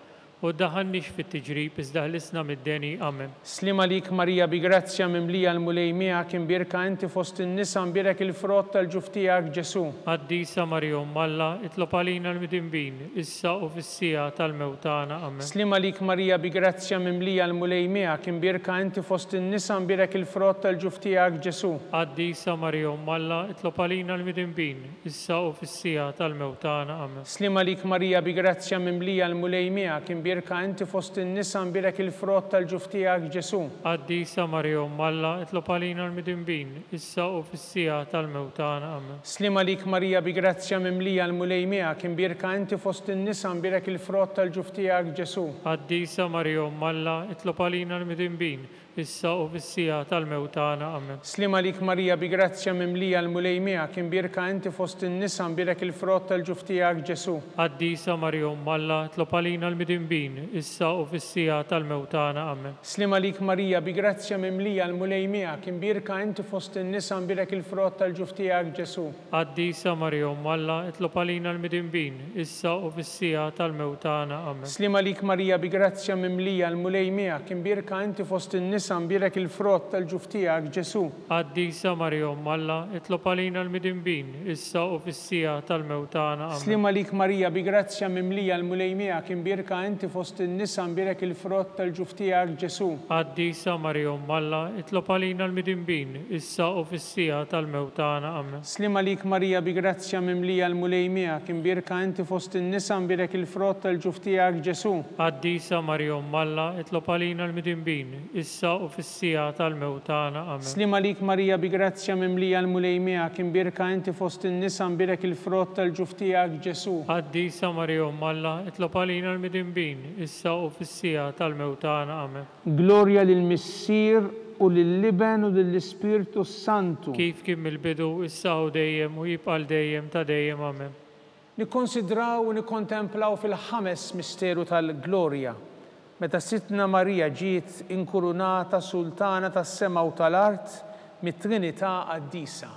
u u daħannix fit-tiġrib iżda ħlisna mid-deni. Amen. Slima lik Marija bi grazzja mimlija l-mulej miegħek imbirka inti fost in-nisa imbirek il-frott tal-ġuf tiegħek Ġesu. Qaddisa Marija Umm Alla, itlob għalina l-midinbin, issa u fis-sija tal-mewt tagħna. Amen. Slima lik Marija bi grazzja mimlija l-mulej miegħek imbirka inti fost in-nisa imbirek il-frott tal-ġuf tiegħek Ġesu. Qaddisa Marija Umm Alla, itlob għalina l-midinbin, issa u fis-sija tal-mewt tagħna. Amen. Slima lik Marija bi grazzja mimlija l-mulej miegħek imbirka inti fost in-nisa imbirek il-frott tal-ġuf tiegħek Ġesu. Qaddisa Marija Umm Alla, itlob għalina l-midinbin, issa u fis-sija tal-mewt tagħna. Amen. Slima lik Marija bi grazzja mimlija l-mulej miegħek imbirka inti fost in-nisa imbirek il-frott tal-ġuf tiegħek Ġesu. Qaddisa Marija Umm Alla, itlob għalina l-midinbin, issa u fis-sija tal-mewt tagħna. Amen. Slima lik Marija bi grazzja mimlija l-mulej miegħek imbirka inti fost in-nisa imbirek il-frott tal-ġuf tiegħek Ġesu. Qaddisa Marija Umm Alla, itlob għalina l-midinbin, issa u fis-sija tal-mewt tagħna. Amen. Slima lik Marija bi grazzja mimlija l-mulej miegħek imbirka inti fost in-nisa imbirek il-frott tal-ġuf tiegħek Ġesu. Qaddisa Marija Umm Alla, itlob għalina l-midinbin, issa u fis-sija tal-mewt tagħna. Amen. Slima lik Marija bi grazzja mimlija l-mulej miegħek imbirka inti fost in-nisa imbirek il-frott tal-ġuf tiegħek Ġesu. Qaddisa Marija Umm Alla, itlob għalina l-midinbin, issa u fis-sija tal-mewt tagħna. Amen. Slima lik Marija bi grazzja mimlija l-mulej miegħek imbirka inti fost in-nisa imbirek il-frott tal-ġuf tiegħek Ġesu. Qaddisa Marija Umm Alla, itlob għalina l-midinbin, issa u fis-sija tal-mewt tagħna. Amen. Slima lik Marija bi grazzja mimlija l-mulej miegħek imbirka inti fost in-nisa imbirek il-frott tal-ġuf tiegħek Ġesu. Qaddisa Marija Umm Alla, itlob għalina l-midinbin, issa u fis-sija tal-mewt tagħna. Amen. Slima lik Marija bi grazzja mimlija l-mulej miegħek imbirka inti fost in-nisa imbirek il-frott tal-ġuf tiegħek Ġesu. Qaddisa Marija Umm Alla, itlob għalina l-midinbin, issa u fis-sija tal-mewt tagħna. Amen. Glorja lill-Missier u lill-Liben u lill-Ispirtu Santu. Kif kien mill-bidu, issa u dejjem u jibqa' dejjem ta' dejjem. Amen. Nikkonsidraw u nikkontemplaw fil-ħames misteru tal-glorja. Meta Sitna Marija ġiet inkurunata sultana tas-sema u tal-art mit-Trinità Qaddisa.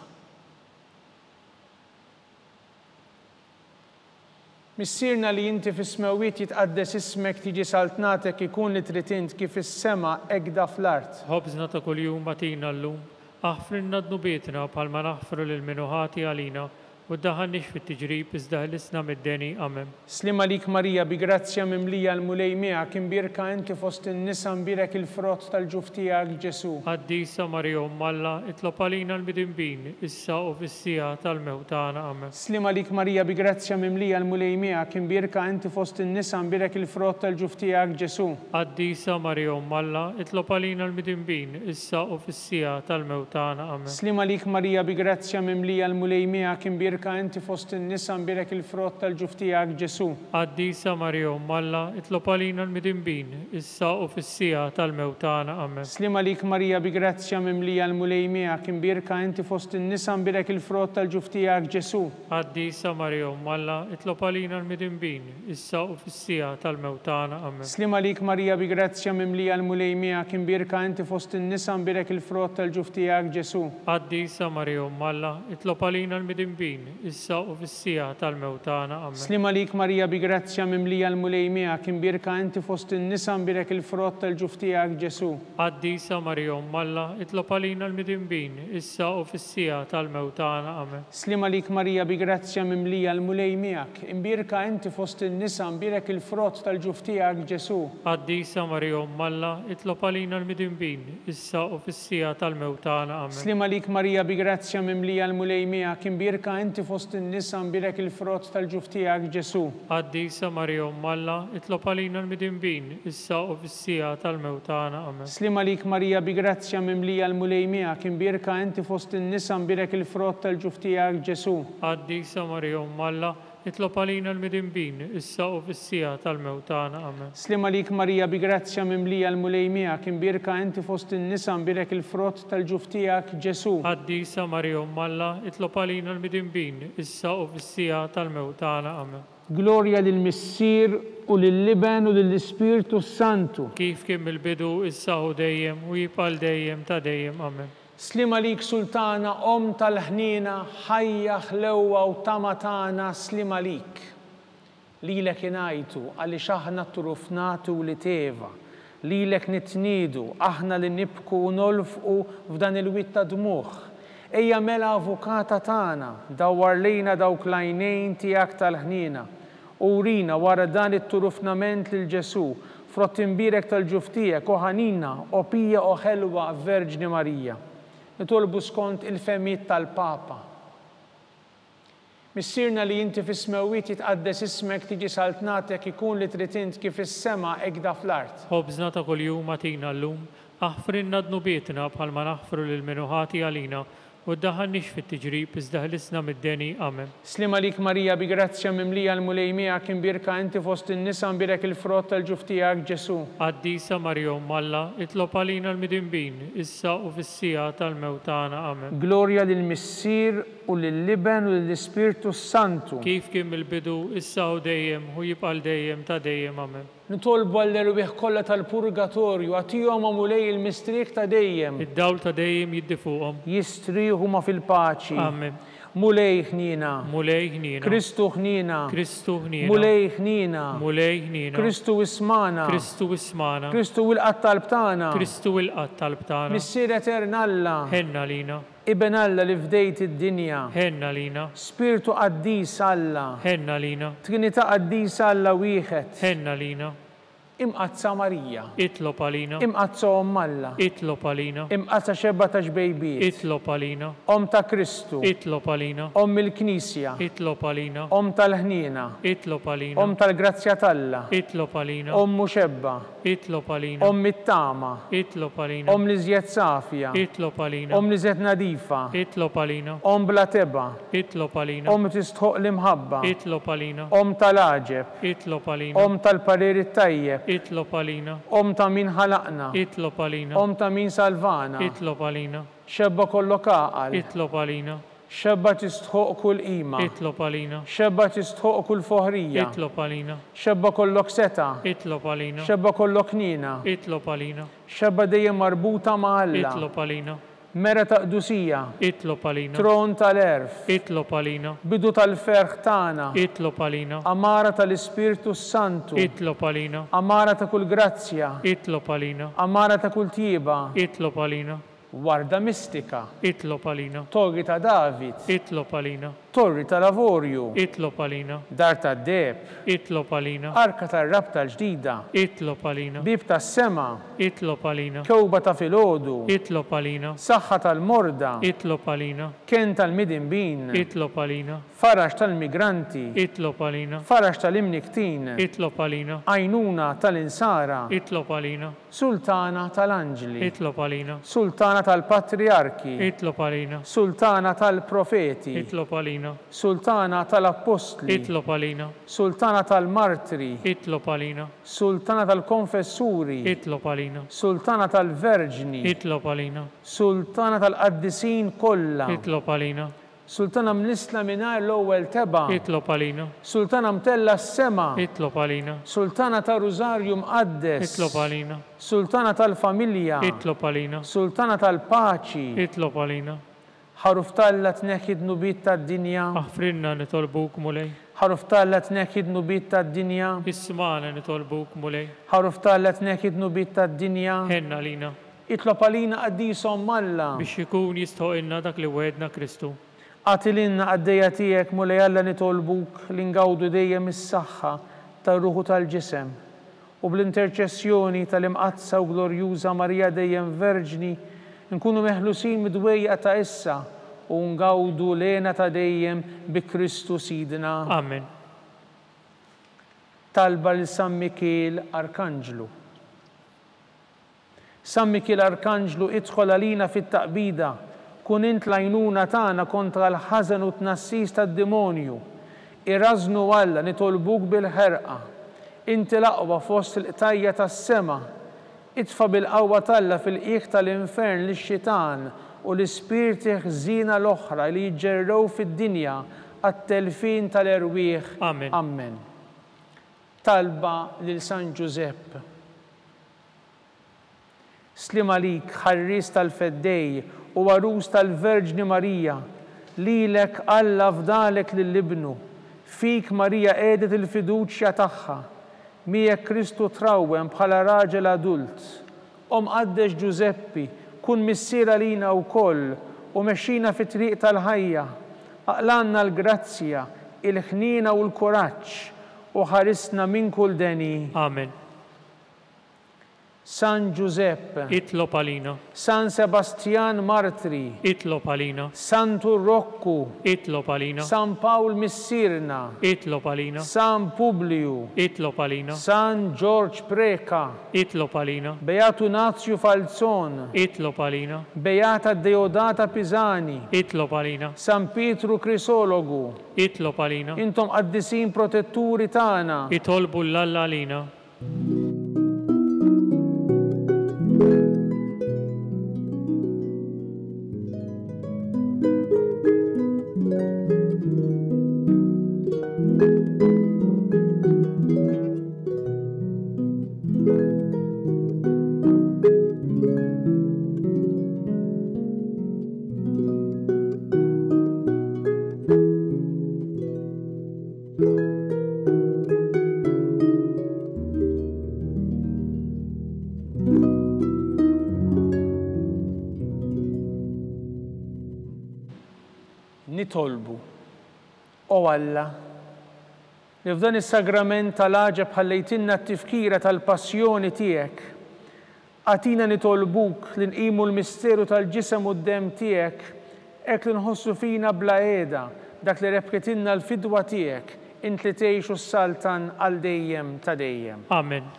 Missierna li inti fis-smawiet jitqaddes ismek tiġi saltnatek ikun li trid int kif is-sema hekk fl-art. Ħobżna ta' kuljum agħtina llum, aħfrilna dnubietna bħalma naħfru lil min hu ħati għalina, u ddaħħalniex fit-tiġrib iżda ħlisna mid-deni. Amen. Slima lik Marija bi grazzja mimlija l-mulej miegħek imbirka inti fost in-nisa imbirek il-frott tal-ġuf tiegħek Ġesu. Qaddisa Marija Umm Alla, itlob għalina l-midinbin, issa u fis-sija tal-mewt tagħna. Amen. Slima lik Marija bi grazzja mimlija l-mulej miegħek imbirka inti fost in-nisa imbirek il-frott tal-ġuf tiegħek Ġesu. Qaddisa Marija Umm Alla, itlob għalina l-midinbin, issa u fis-sija tal-mewt tagħna. Amen. Slima lik Marija bi grazzja mimlija l-mulej miegħek imbirka inti fost in-nisa imbirek il-frott tal-ġuf tiegħek Ġesu. Qaddisa Marija Umm Alla, itlob għalina l-midinbin, issa u fis-sija tal-mewt tagħna. Amen. Slima lik Marija bi grazzja mimlija l-mulej miegħek imbirka inti fost in-nisa imbirek il-frott tal-ġuf tiegħek Ġesu. Qaddisa Marija Umm Alla, itlob għalina l-midinbin, issa u fis-sija tal-mewt tagħna. Amen. Slima lik Marija bi grazzja mimlija l-mulej miegħek imbirka inti fost in-nisa imbirek il-frott tal-ġuf tiegħek Ġesu. Qaddisa Marija Umm Alla, itlob għalina l-midinbin, issa u fis-sija tal-mewt tagħna. Amen. Slima lik Marija bi grazzja mimlija l-mulej miegħek imbirka inti fost in-nisa imbirek il-frott tal-ġuf tiegħek Ġesu. Qaddisa Marija Umm Alla, itlob għalina l-midinbin, issa u fis-sija tal-mewt tagħna. Amen. Slima lik Marija bi grazzja mimlija l-mulej miegħek imbirka inti fost in-nisa imbirek il-frott tal-ġuf tiegħek Ġesu. Qaddisa Marija Umm Alla, itlob għalina l-midinbin, issa u fis-sija tal-mewt tagħna. Amen. Slima lik Marija bi grazzja mimlija l-mulej miegħek imbirka inti fost in-nisa imbirek il-frott tal-ġuf tiegħek Ġesu. Qaddisa Marija Umm Alla, itlob għalina l-midinbin, issa u fis-sija tal-mewt tagħna. Amen. Slima lik Marija bi grazzja mimlija l-mulej miegħek imbirka inti fost in-nisa imbirek il-frott tal-ġuf tiegħek Ġesu. Qaddisa Marija Umm Alla, itlob għalina l-midinbin, issa u fis-sija tal-mewt tagħna. Amen. Slima lik Marija bi grazzja mimlija l-mulej miegħek imbirka inti fost in-nisa imbirek il-frott tal-ġuf tiegħek Ġesu. Qaddisa Marija Umm Alla, itlob għalina l-midinbin, issa u fis-sija tal-mewt tagħna. Amen. Glorja lill-Missier u lill-Liben u lill-Ispirtu Santu. Kif kien mill-bidu, issa u dejjem u jibqa' dejjem ta' dejjem. Amen. Slima lik Sultana Om tal-ħnina ħajja ħlewwa u tama tagħna slima lik. lilek ingħajtu għaliex aħna turufnatu li teva, lilek nitniedu aħna li nibku u nolfqu f'dan il-witt ta' dmuħ. Ejja mela avukata tagħna, dawwar lejna dawk l-għajnejn tiegħek tal-ħniena u urina wara dan it-turufnament lil Ġesu frott imbirek tal-ġuftijek u ħanina u pija u ħelwa Verġni Marija. Nitolbu skont il-femijiet tal-Papa. Missirna li inti fis-smewwiet jitqaddes ismek tiġi saltnatek ikun li trid int kif is-sema hekk fl-art. Ħobżna ta' kuljum agħtina llum, aħfrinna dnubietna bħalma naħfru lil minuħati għalina u ddaħħalniex fit-tiġrib iżda ħlisna mid-deni. Amen. Slim għalik Marija bi grazzja mimlija l-mulej miegħek imbirka inti fost in-nisa imbirek il-frott tal-ġuf tiegħek Ġesu. Qaddisa Marja Umm Alla, itlob għalina l-midinbin, issa u fis-sija tal-mewt tagħna. Amen. Glorja lill-Missier u lill-Liben u lill-Ispirtu Santu. Kif kien mill-bidu, issa u dejjem u jibqa' dejjem ta' dejjem. Amen. Nitolbu għall-erbieħ kollha tal-purgatorju, għatihom mulej il-mistriek ta' dejjem. Id-dawl ta' dejjem jiddi fuqhom. Jistrieħu ma fil-paċi. Amen. Mulej ħnina. Mulej ħnina. Kristu ħnina. Kristu ħnina. Mulej ħnina. Mulej ħnina. Kristu ismana. Kristu ismana. Kristu wilqat tal-btana. Kristu wilqat tal-btana. Missier eternalla. Ħenna lina. Iben Alla li fdejt id-dinja. Ħenna lina. Spiritu qaddis Alla. Ħenna lina. Trinità qaddis Alla wieħed. Ħenna lina. Imqazza Marija. Itlob għalina. Imqazza Omm Alla. Itlob għalina. Imqazza xebba ta' xbejbiet. Itlob għalina. Om ta' Kristu. Itlob għalina. Om il-Knisja. Itlob għalina. Om tal-ħniena. Itlob għalina. Om tal-Grazzja Talla. Itlob għalina. Om muxebba. Itlob għalina. Om it-tama. Itlob għalina. Om li żjed safja. Itlob għalina. Om li żjed nadifa. Itlob għalina. Om bla teba. Itlob għalina. Om tistħoq l-imħabba. Itlob għalina. Om tal-aġeb. Itlob għalina. Om tal-parir it-tajjeb. Itlob għalina. Om ta' min ħalaqna. Itlob għalina. Om ta' min salvana. Itlob għalina. Xebba kollok aqal. Itlob għalina. Xebba tistħoq kull qima. Itlob għalina. Xebba tistħoq kull foħrija. Itlob għalina. Xebba kollok seta. Itlob għalina. Xebba kollok nina. Itlob għalina. Xebba dejjem marbuta ma' Alla. Itlob għalina. Mera ta' qdusija. Itlob għalina. Tron tal-erf. Itlob għalina. Bidu tal-ferħ tagħna. Itlob għalina. Amara tal-Ispirtu Santu. Itlob għalina. Amara ta' kull grazzja. Itlob għalina. Amara ta' kull tjieba. Itlob għalina. Warda mistika. Itlob għalina. Torri ta' David. Itlob għalina. Torri ta' Lavorju. Itlob għalina. Dar ta' Deb. Itlob għalina. Arka ta' Rab tal-ġdida. Itlob għalina. Bib ta' sema. Itlob għalina. Kewba ta' filgħodu. Itlob għalina. Saħħa tal-morda. Itlob għalina. Ken tal-midinbin. Itlob għalina. Farax tal-migranti. Itlob għalina. Farax tal-imniktin. Itlob għalina. Għajnuna tal-insara. Itlob għalina. Sultana tal-anġli. Itlob għalina. Sultana tal-patriarki. Itlob għalina. Sultana tal-profeti. Itlob għalina. Sultana tal-apostli. Itlob għalina. Sultana tal-martri. Itlob għalina. Sultana tal-konfessuri. Itlob għalina. Sultana tal-verġni. Itlob għalina. Sultana tal-qaddisin kollha. Itlob għalina. Sultana mnisla mingħajr l-ewwel teba. Itlob għalina. Sultana mtella s-sema. Itlob għalina. Sultana ta' Rużarju mqaddes. Itlob għalina. Sultana tal-familja. Itlob għalina. Sultana tal-paċi. Itlob għalina. Ħaruf talla tneħħid nubit tad-dinja. Aħfrinna nitolbuk mulej. Ħaruf talla tneħħid nubit tad-dinja. Ismana nitolbuk mulej. Ħaruf talla tneħħid nubit tad-dinja. Ħenna lina. Itlob għalina qaddisom Alla. Biex ikun jistħoqilna dak li wedna Kristu. Għatilinna għaddejja tiegħek mulej Alla nitolbuk li ngawdu dejjem is-saħħa tar-ruħu tal-ġisem u bl-interċessjoni tal-imqazza u glorjuża Marija dejjem Verġni nkunu meħlusin midwejja ta' issa u ngawdu lena ta' dejjem bi Kristu Sidna. Amen. Talba l San Mikiel Arkanġlu. San Mikiel Arkanġlu idħol għalina fit-taqbida, kun int l-għajnuna tagħna kontra l-ħażen u tnassis tad-demonju. Irrażnu Alla nitolbuk bil-ħerqa. Inti l-aqwa fost il-qtajja tas-sema. Itfa bil-qawwa Alla fil-qiegħ tal-infern lix-xitan u l-ispirti ħżina l-oħra li jġerrew fid-dinja għat-telfin tal-erwieħ. Amen. Amen. Talba lil San Giuseppe. Slim għalik ħarris tal-feddej u għarus tal-Verġni Marija, lilek Alla fdalek lill-ibnu, Fik Marija qiegħdet il-fiduċja tagħha. Miegħek Kristu trawwem bħala raġel adult. Qaddex Giuseppi, kun missiera lina wkoll u mexxina fit-triq tal-ħajja. Aqlanna l-grazzja, il-ħnina u l-kuraġġ u ħarisna minn kull deni. Amen. San Giuseppe, Itlob għalina. San Sebastian Martri, Itlob għalina. Santu Roccu, Itlob għalina. San Paul Missirna, Itlob għalina. San Publiu, Itlob għalina. San George Preka, Itlob għalina. Beatu Nazio Falzon, Itlob għalina. Beata Deodata Pisani, Itlob għalina. San Pietru Crisologu. Itlob għalina. Intom qaddisin protetturi tagħna. Itolbu l-Alla għalina. Nitolbu, o Alla, li f'dan is-sagrament tal-għaġeb ħallejtinna t-tifkira tal-passjoni tiegħek, għatina nitolbuk li nqimu l-misteru tal-ġisem u d-dem tiegħek, hekk li nħossu fina bla qiegħda dak li rebħetilna l-fidwa tiegħek, int li tgħixu s-saltan għal dejjem ta' dejjem. Amen.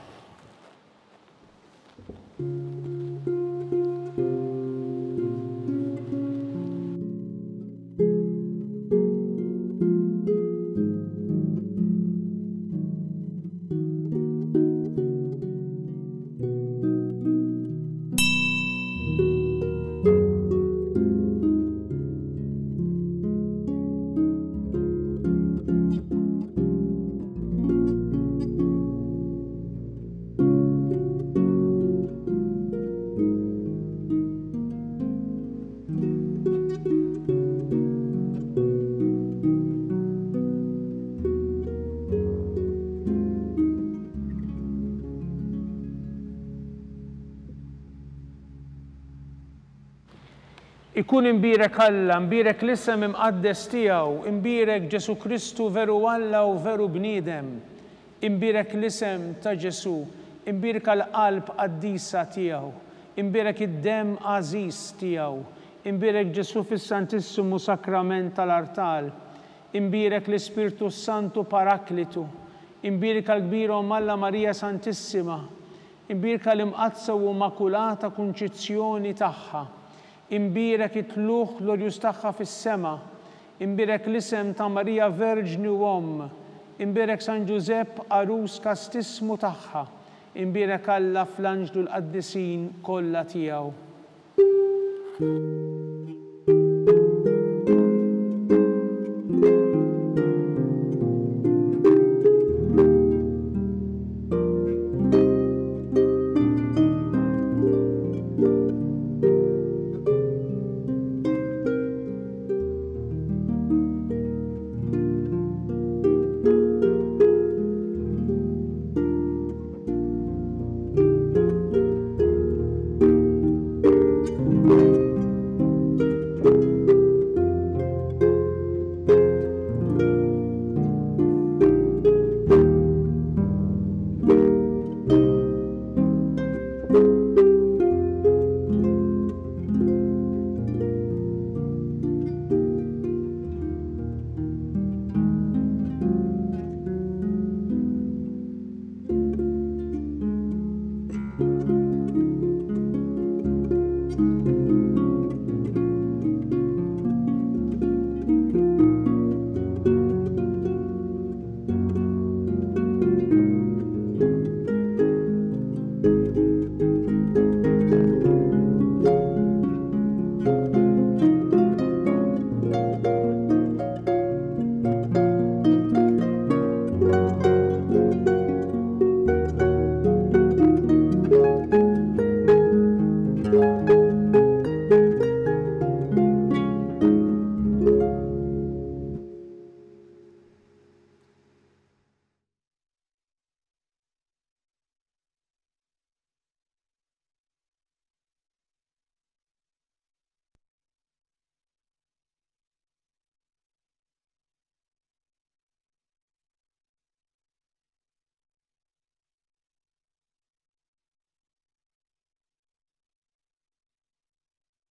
Ikun imbirek Alla, imbirek l-isem imqaddes tiegħu, imbirek Ġesu Kristu veru Alla u veru bniedem, imbirek l-isem ta' Ġesu, imbirek l-qalb qaddisa tiegħu, imbirek id-dem għażiż tiegħu, imbirek Ġesu fis-Santissimu Sakrament tal-Artal, imbirek l-Ispirtu Santu Paraklitu, imbirek l-kbirhom Alla Marija Santissima, imbirek l-imqazza u makulata kunċizzjoni tagħha, imbirek it-tluħ glorjuż tagħha fis-sema, imbirek l-isem ta' Marija Verġni u Omm, imbirek San Giuseppe Arus kastismu tagħha, imbirek Alla fl-anġlu l-qaddisin kollha tiegħu.